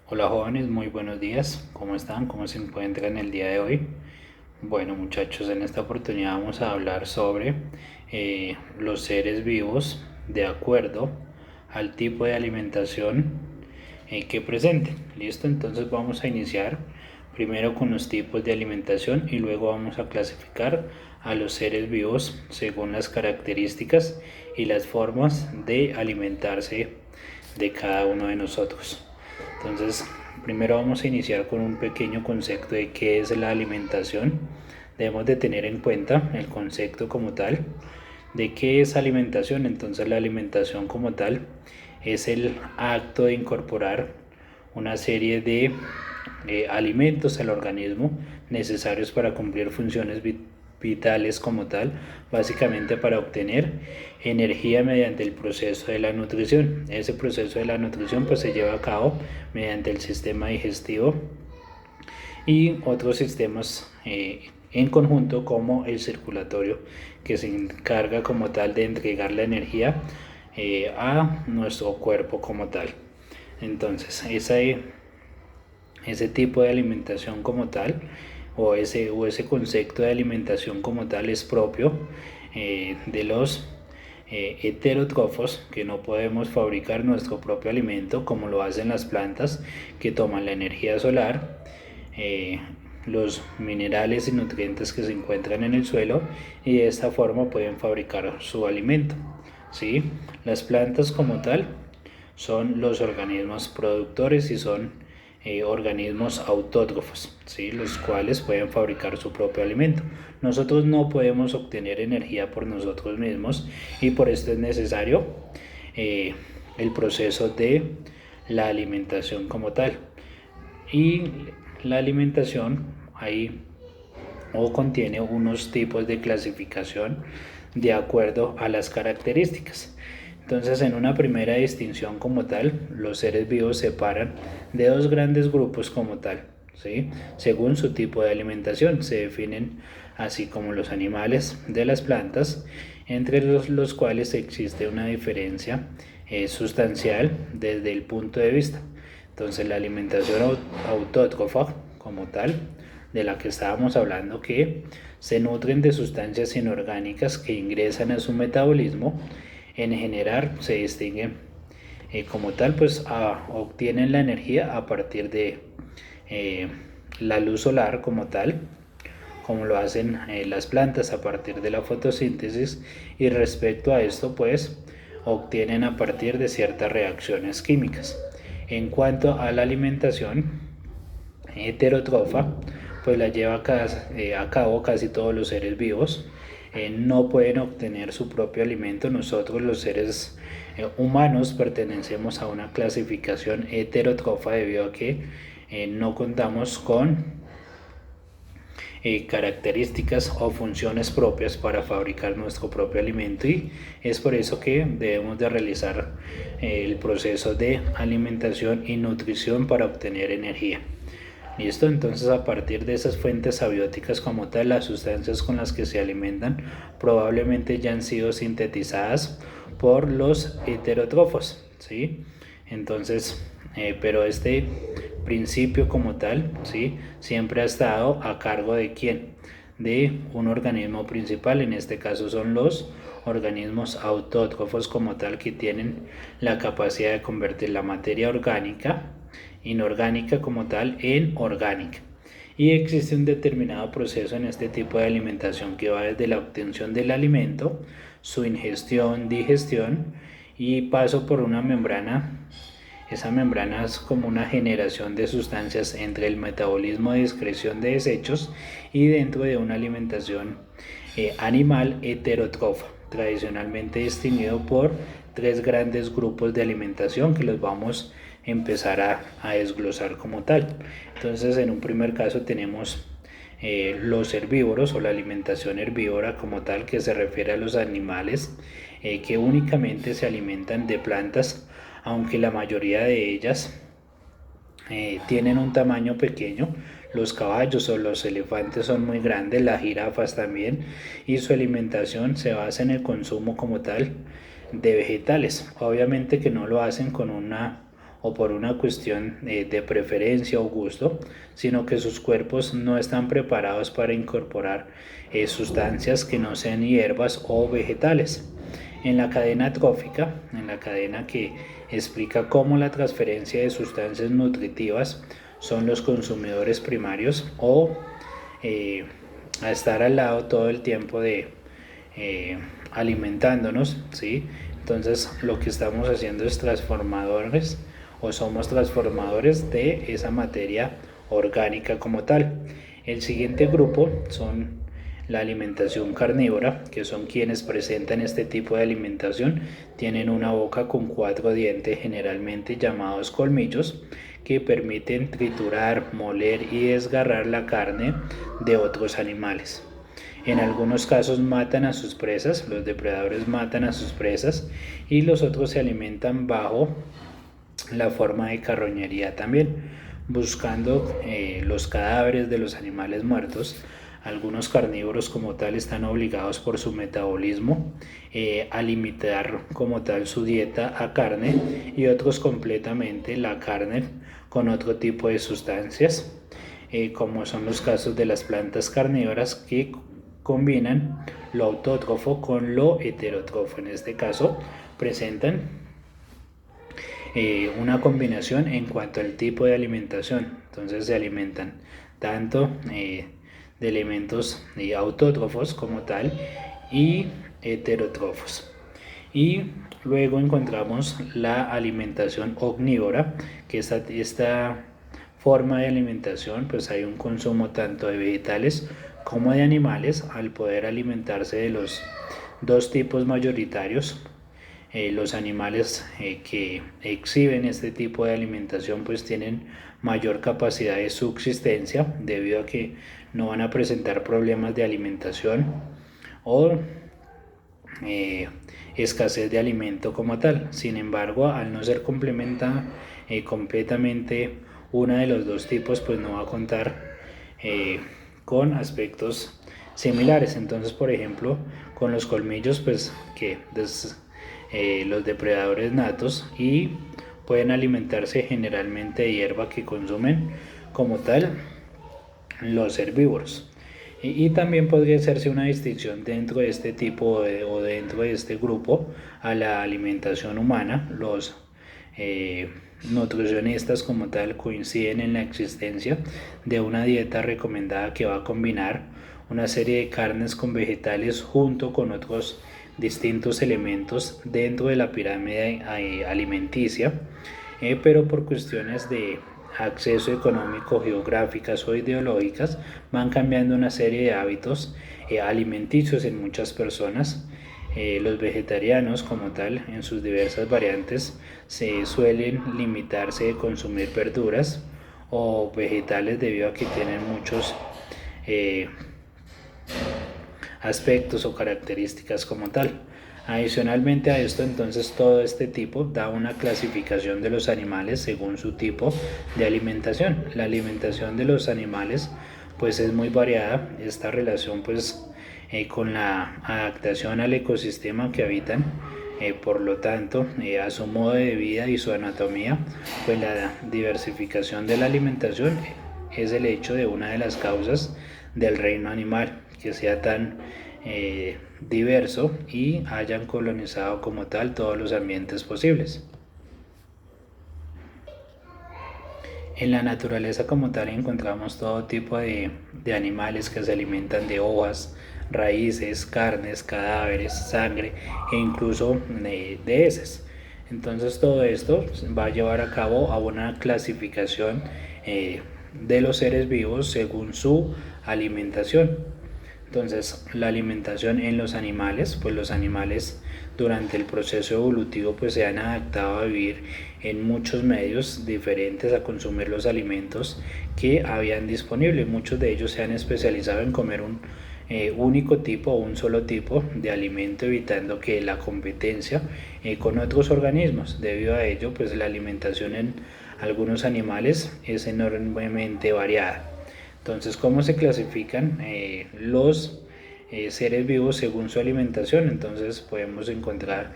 Hola jóvenes, muy buenos días. ¿Cómo están? ¿Cómo se encuentran el día de hoy? Bueno muchachos, en esta oportunidad vamos a hablar sobre los seres vivos de acuerdo al tipo de alimentación que presenten. ¿Listo? Entonces vamos a iniciar primero con los tipos de alimentación y luego vamos a clasificar a los seres vivos según las características y las formas de alimentarse de cada uno de nosotros. Entonces, primero vamos a iniciar con un pequeño concepto de qué es la alimentación. Debemos de tener en cuenta el concepto como tal de qué es alimentación. Entonces, la alimentación como tal es el acto de incorporar una serie de alimentos al organismo necesarios para cumplir funciones vitales como tal, básicamente para obtener energía mediante el proceso de la nutrición. Ese proceso de la nutrición pues se lleva a cabo mediante el sistema digestivo y otros sistemas en conjunto como el circulatorio, que se encarga como tal de entregar la energía a nuestro cuerpo como tal. Entonces ese tipo de alimentación como tal o ese concepto de alimentación como tal es propio de los heterótrofos, que no podemos fabricar nuestro propio alimento como lo hacen las plantas que toman la energía solar, eh, los minerales y nutrientes que se encuentran en el suelo, y de esta forma pueden fabricar su alimento. ¿Sí? Las plantas como tal son los organismos productores y son organismos autótrofos, ¿sí? Los cuales pueden fabricar su propio alimento. Nosotros no podemos obtener energía por nosotros mismos y por esto es necesario eh, el proceso de la alimentación como tal. Y la alimentación ahí o contiene unos tipos de clasificación de acuerdo a las características. Entonces, en una primera distinción como tal, los seres vivos se separan de dos grandes grupos como tal, ¿sí? Según su tipo de alimentación, se definen así como los animales de las plantas, entre los cuales existe una diferencia sustancial desde el punto de vista. Entonces, la alimentación autótrofa como tal, de la que estábamos hablando, que se nutren de sustancias inorgánicas que ingresan a su metabolismo, en general se distinguen como tal, pues obtienen la energía a partir de eh, la luz solar como tal, como lo hacen las plantas a partir de la fotosíntesis, y respecto a esto pues obtienen a partir de ciertas reacciones químicas. En cuanto a la alimentación heterótrofa, pues la lleva a cabo casi todos los seres vivos. No pueden obtener su propio alimento. Nosotros los seres humanos pertenecemos a una clasificación heterótrofa debido a que no contamos con características o funciones propias para fabricar nuestro propio alimento, y es por eso que debemos de realizar el proceso de alimentación y nutrición para obtener energía. ¿Listo? Entonces, a partir de esas fuentes abióticas como tal, las sustancias con las que se alimentan probablemente ya han sido sintetizadas por los heterótrofos, ¿sí? Entonces, pero este principio como tal, ¿sí? Siempre ha estado a cargo de quién, de un organismo principal. En este caso son los organismos autótrofos como tal, que tienen la capacidad de convertir la materia orgánica, inorgánica como tal, en orgánica. Y existe un determinado proceso en este tipo de alimentación que va desde la obtención del alimento, su ingestión, digestión y paso por una membrana. Esa membrana es como una generación de sustancias entre el metabolismo de excreción de desechos y dentro de una alimentación animal heterótrofa, tradicionalmente distinguido por tres grandes grupos de alimentación que los vamos a empezar a desglosar como tal. Entonces, en un primer caso tenemos los herbívoros o la alimentación herbívora como tal, que se refiere a los animales que únicamente se alimentan de plantas, aunque la mayoría de ellas tienen un tamaño pequeño. Los caballos o los elefantes son muy grandes, las jirafas también, y su alimentación se basa en el consumo como tal de vegetales. Obviamente que no lo hacen con o por una cuestión de preferencia o gusto, sino que sus cuerpos no están preparados para incorporar sustancias que no sean hierbas o vegetales. En la cadena trófica, en la cadena que explica cómo la transferencia de sustancias nutritivas son los consumidores primarios o a estar al lado todo el tiempo de alimentándonos, ¿sí? Entonces lo que estamos haciendo es transformadores o somos transformadores de esa materia orgánica como tal. El siguiente grupo son la alimentación carnívora, que son quienes presentan este tipo de alimentación. Tienen una boca con 4 dientes, generalmente llamados colmillos, que permiten triturar, moler y desgarrar la carne de otros animales. En algunos casos matan a sus presas, los depredadores matan a sus presas y los otros se alimentan bajo la forma de carroñería también, buscando los cadáveres de los animales muertos. Algunos carnívoros como tal están obligados por su metabolismo a limitar como tal su dieta a carne y otros completamente la carne con otro tipo de sustancias, como son los casos de las plantas carnívoras que combinan lo autótrofo con lo heterótrofo. En este caso presentan una combinación en cuanto al tipo de alimentación. Entonces se alimentan tanto de elementos autótrofos como tal y heterótrofos. Y luego encontramos la alimentación omnívora, que esta forma de alimentación, pues hay un consumo tanto de vegetales como de animales, al poder alimentarse de los dos tipos mayoritarios. Los animales que exhiben este tipo de alimentación pues tienen mayor capacidad de subsistencia debido a que no van a presentar problemas de alimentación o escasez de alimento como tal. Sin embargo, al no ser completamente una de los dos tipos, pues no va a contar con aspectos similares. Entonces, por ejemplo, con los colmillos, pues que los depredadores natos y pueden alimentarse generalmente de hierba que consumen como tal los herbívoros. Y también podría hacerse una distinción dentro de este tipo o dentro de este grupo a la alimentación humana. Los nutricionistas como tal coinciden en la existencia de una dieta recomendada que va a combinar una serie de carnes con vegetales junto con otros distintos elementos dentro de la pirámide alimenticia, pero por cuestiones de acceso económico, geográficas o ideológicas van cambiando una serie de hábitos alimenticios en muchas personas. Los vegetarianos como tal en sus diversas variantes se suelen limitarse de consumir verduras o vegetales debido a que tienen muchos aspectos o características como tal. Adicionalmente a esto, entonces todo este tipo da una clasificación de los animales según su tipo de alimentación. La alimentación de los animales pues es muy variada. Esta relación pues con la adaptación al ecosistema que habitan, por lo tanto a su modo de vida y su anatomía, pues la diversificación de la alimentación es el hecho de una de las causas del reino animal, que sea tan diverso y hayan colonizado como tal todos los ambientes posibles. En la naturaleza como tal encontramos todo tipo de animales que se alimentan de hojas, raíces, carnes, cadáveres, sangre e incluso de heces. Entonces todo esto va a llevar a cabo a una clasificación de los seres vivos según su alimentación. Entonces, la alimentación en los animales, pues los animales durante el proceso evolutivo pues se han adaptado a vivir en muchos medios diferentes a consumir los alimentos que habían disponibles. Muchos de ellos se han especializado en comer un único tipo o un solo tipo de alimento, evitando que la competencia con otros organismos. Debido a ello, pues la alimentación en algunos animales es enormemente variada. Entonces, ¿cómo se clasifican los seres vivos según su alimentación? Entonces podemos encontrar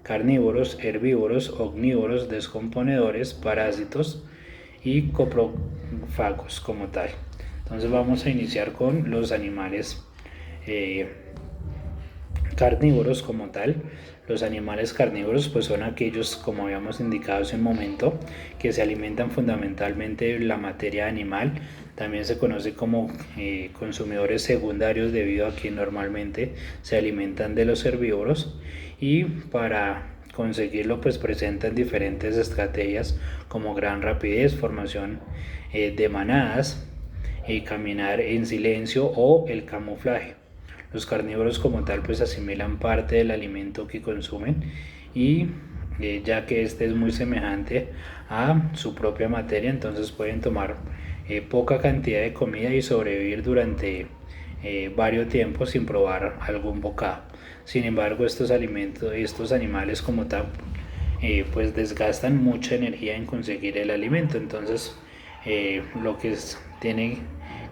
carnívoros, herbívoros, omnívoros, descomponedores, parásitos y coprófagos como tal. Entonces vamos a iniciar con los animales carnívoros como tal. Los animales carnívoros pues son aquellos, como habíamos indicado hace un momento, que se alimentan fundamentalmente de la materia animal. También se conoce como consumidores secundarios debido a que normalmente se alimentan de los herbívoros, y para conseguirlo pues presentan diferentes estrategias como gran rapidez, formación de manadas, caminar en silencio o el camuflaje. Los carnívoros como tal pues asimilan parte del alimento que consumen, y ya que este es muy semejante a su propia materia, entonces pueden tomar poca cantidad de comida y sobrevivir durante varios tiempos sin probar algún bocado. Sin embargo, estos animales como tal pues desgastan mucha energía en conseguir el alimento, entonces lo que tiene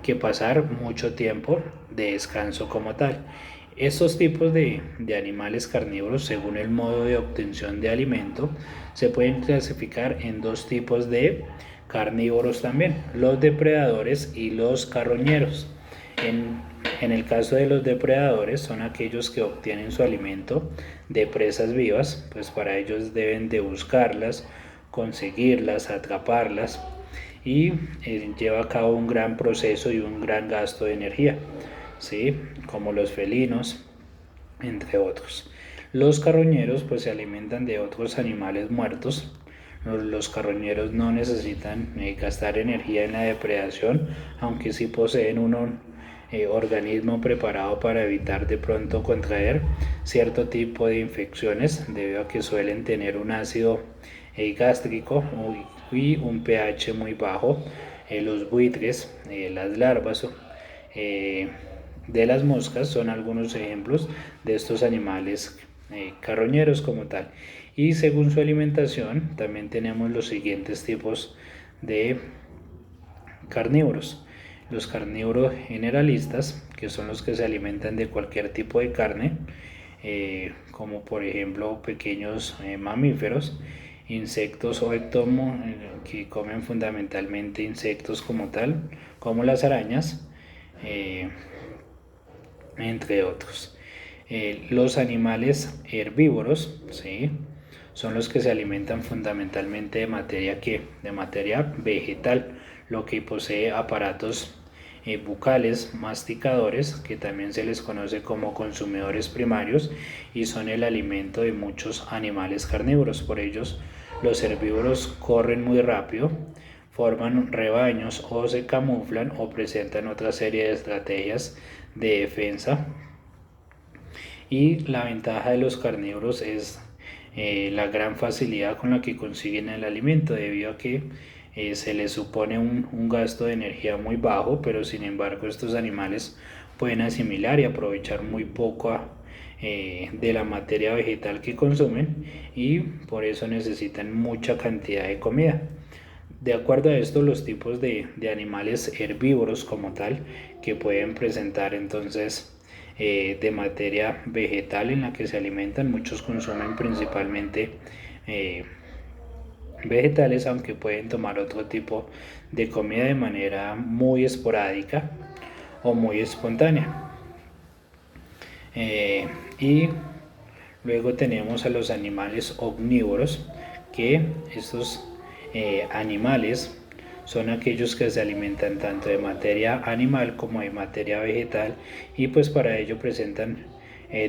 que pasar mucho tiempo de descanso como tal. Estos tipos de animales carnívoros, según el modo de obtención de alimento, se pueden clasificar en dos tipos de carnívoros también: los depredadores y los carroñeros. En el caso de los depredadores, son aquellos que obtienen su alimento de presas vivas, pues para ellos deben de buscarlas, conseguirlas, atraparlas, y lleva a cabo un gran proceso y un gran gasto de energía, ¿sí? Como los felinos, entre otros. Los carroñeros pues se alimentan de otros animales muertos. Los carroñeros no necesitan gastar energía en la depredación, aunque sí poseen un organismo preparado para evitar de pronto contraer cierto tipo de infecciones, debido a que suelen tener un ácido gástrico y un pH muy bajo. Los buitres, las larvas de las moscas son algunos ejemplos de estos animales carroñeros como tal. Y según su alimentación también tenemos los siguientes tipos de carnívoros: los carnívoros generalistas, que son los que se alimentan de cualquier tipo de carne, como por ejemplo pequeños mamíferos, insectos o ectomos, que comen fundamentalmente insectos como tal, como las arañas, entre otros. Los animales herbívoros, ¿sí?, son los que se alimentan fundamentalmente de materia vegetal, lo que posee aparatos bucales masticadores, que también se les conoce como consumidores primarios, y son el alimento de muchos animales carnívoros. Por ellos, los herbívoros corren muy rápido, forman rebaños o se camuflan o presentan otra serie de estrategias de defensa. Y la ventaja de los carnívoros es la gran facilidad con la que consiguen el alimento, debido a que se les supone un gasto de energía muy bajo, pero sin embargo estos animales pueden asimilar y aprovechar muy poco de la materia vegetal que consumen, y por eso necesitan mucha cantidad de comida. De acuerdo a esto, los tipos de animales herbívoros como tal, que pueden presentar entonces de materia vegetal en la que se alimentan, muchos consumen principalmente vegetales, aunque pueden tomar otro tipo de comida de manera muy esporádica o muy espontánea. Y luego tenemos a los animales omnívoros, que estos animales son aquellos que se alimentan tanto de materia animal como de materia vegetal, y pues para ello presentan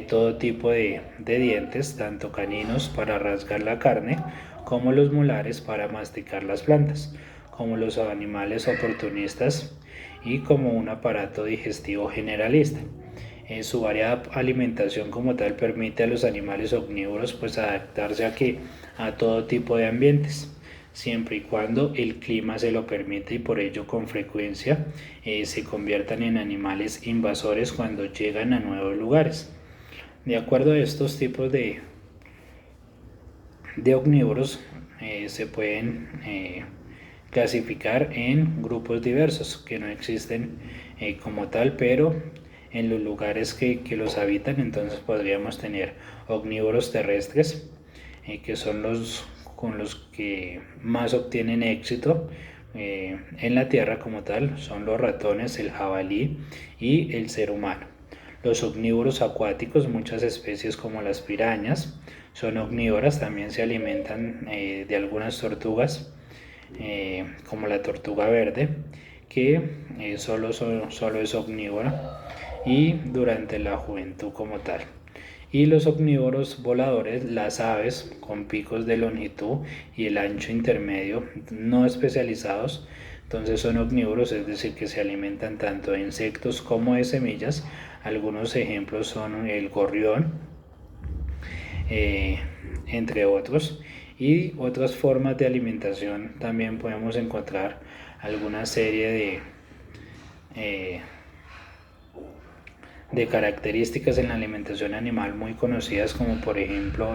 todo tipo de dientes, tanto caninos para rasgar la carne como los molares para masticar las plantas, como los animales oportunistas y como un aparato digestivo generalista. Su variada alimentación como tal permite a los animales omnívoros pues adaptarse a todo tipo de ambientes, siempre y cuando el clima se lo permite, y por ello con frecuencia se conviertan en animales invasores cuando llegan a nuevos lugares. De acuerdo a estos tipos de omnívoros, se pueden clasificar en grupos diversos que no existen como tal, pero en los lugares que los habitan. Entonces podríamos tener omnívoros terrestres, que son los con los que más obtienen éxito en la tierra como tal, son los ratones, el jabalí y el ser humano. Los omnívoros acuáticos, muchas especies como las pirañas, son omnívoras, también se alimentan de algunas tortugas, como la tortuga verde, que solo es omnívora y durante la juventud como tal. Y los omnívoros voladores, las aves con picos de longitud y el ancho intermedio no especializados, entonces son omnívoros, es decir, que se alimentan tanto de insectos como de semillas. Algunos ejemplos son el gorrión, entre otros. Y otras formas de alimentación también podemos encontrar alguna serie de características en la alimentación animal muy conocidas, como por ejemplo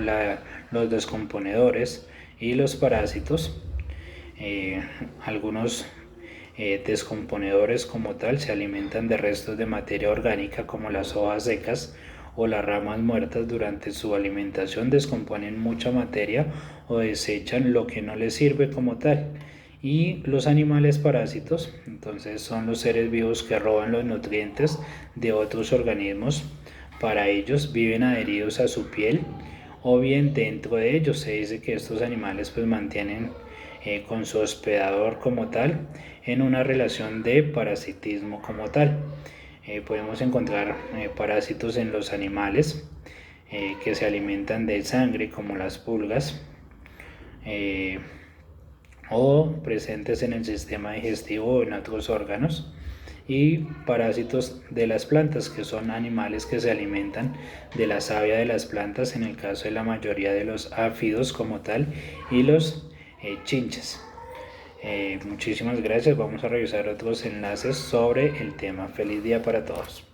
los descomponedores y los parásitos. Algunos descomponedores como tal se alimentan de restos de materia orgánica como las hojas secas o las ramas muertas. Durante su alimentación descomponen mucha materia o desechan lo que no les sirve como tal. Y los animales parásitos, entonces, son los seres vivos que roban los nutrientes de otros organismos. Para ellos viven adheridos a su piel o bien dentro de ellos. Se dice que estos animales pues mantienen con su hospedador como tal en una relación de parasitismo como tal. Podemos encontrar parásitos en los animales que se alimentan de sangre, como las pulgas, o presentes en el sistema digestivo o en otros órganos. Y parásitos de las plantas, que son animales que se alimentan de la savia de las plantas, en el caso de la mayoría de los áfidos como tal, y los chinches. Muchísimas gracias. Vamos a revisar otros enlaces sobre el tema. Feliz día para todos.